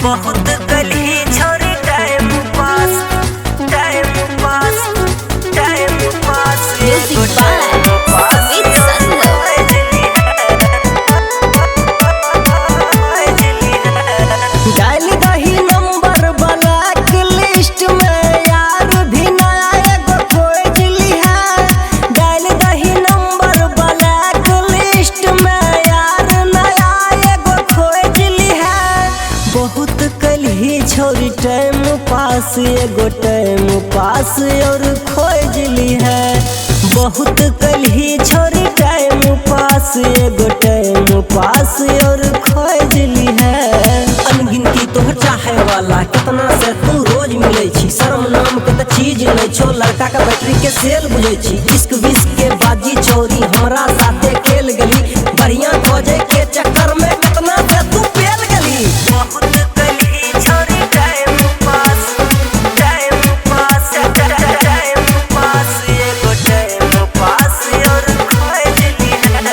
बहुत कली छोरी time pass Music by Sumit Sangam। डाल दही नंबर ब्लैक लिस्ट में यार भी नया एगो खोज लिहा। डाल दही नंबर ब्लैक लिस्ट में यार नया एगो खोज लिहा। बहुत कलही छोरी टाइम पास एगो टाइम पास और खोज लिहा। बहुत कलही छोरी टाइम पास एगो टाइम पास और खोज लिहा। अनगिनती तोहर चाहे वाला कितना से तू रोज मिले छी। शर्म नाम के त चीज नहीं छो, लड़का का बैटरी के सेल बुझे छी। इश्क विश्क के बाजी चोरी हमरा साथे खेल गली। बढ़िया खोजे के चक्कर में कितना से तू पेल गली। बहुत कली छोरी टाइम पास एगो टाइम पास और खोज लिहा।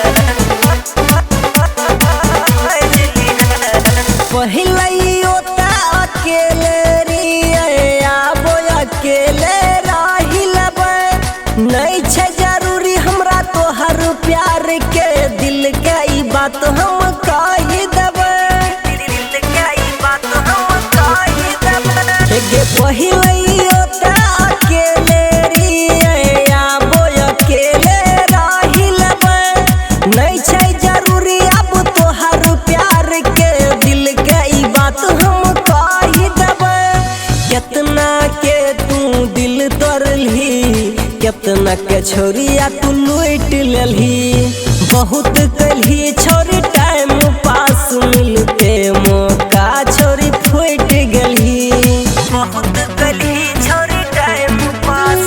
पहले ओता अकेले रिए आबो अकेले रही लेबै। नहीं छै जरूरी हमरा तोहर प्यार के, दिल के ई बात हम कही देबै। दिल के ई बात हम कही देबै। गे पहले ओता अकेले रिए आबो अकेले रही लेबै। नहीं छै जरूरी अब तोहर प्यार के, दिल के ई बात हम कही देबै। कितना के तू दिल तोड़लही, कितना के छोरिया तू लूट लेलही। बहुत कलही छोरी टाइम पास मिलते मौका छोरी फूट गेलही। बहुत कली छोरी टाइम पास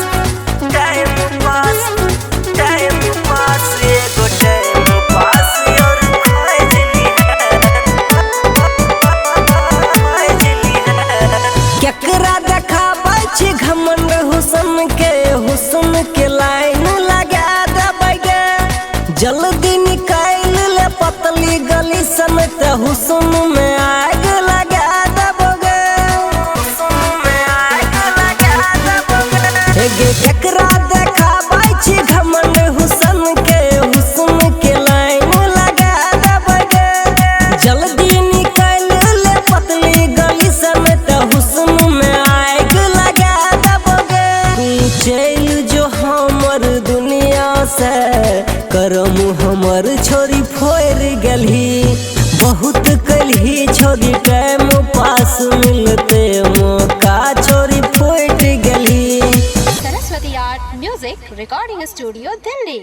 एगो टाइम पास और खोज लिहा। केकरा देखाबै छी घमंड हुस्न के लाइन लगा देबै गे। जल्दी निकाल ले पतली गली समेत हुस्न में आग लगा देबो गे। हे गे केकरा देखाबै छी घमंड हुस्न के लाइन लगा देबै गे। जल्दी निकाल ले पतली गली समेत हुस्न में आग लगा देबो गे। तू चल जो हमर दुनिया से, करम हमर छोरी फोड़ गेलही। बहुत कलही छोरी टाइम पास मिलते मौका छोरी फोड़ गेलही। Saraswati Art Music Recording Studio, Delhi।